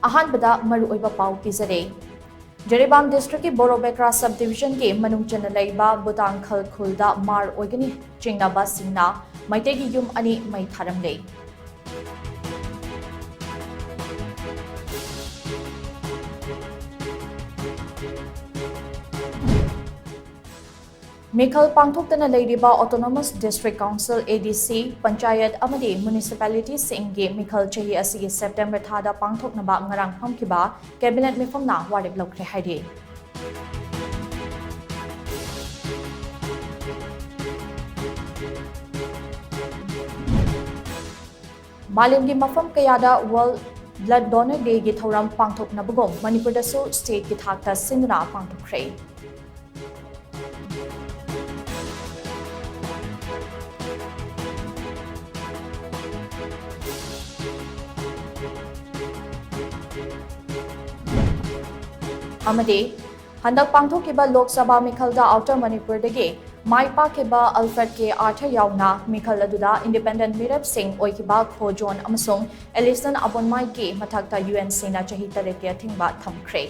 अहानबदा मरुओइबा पाउ पिजरे जरेबाम डिस्ट्रिक्ट की बोरोबेक्रा sub division के मनुंग चना लैबा बुतांग खल खुलदा मार ओइगनी चिंगनाबा सिंगना मैतेगी युम अनि मै थारमले मिखल पांगथोक्तना लैरिबा autonomous district council ADC panchayat अमदी म्युनिसिपैलिटी सिंगे मिखल चही असि सेप्टेम्बर थादा पांगथोक्नबा ngarang phamkiba कैबिनेट मिफमना वारेप लौख्रे हाइदि मालिमगी मफम कयादा वर्ल्ड ब्लड डोनर डे गी थौराम पांगथोक्नबगोम मणिपुरदसु स्टेट की थाकता सिंगना पांगथोक्रे अमदे हंदक पांगथोकिबा लोकसभा मिखलदा आउटर मणिपुरदगे माइपाकिबा अल्फ्रेड के आर्थर याउना मिखल अदुदा इंडिपेंडेंट मिरब सिंह ओइकिबा खोजोन अमसोंग एलिसन अबोनमाई के मथक्ता यूएनसी ना चही 3 के अथिंगबा थमख्रे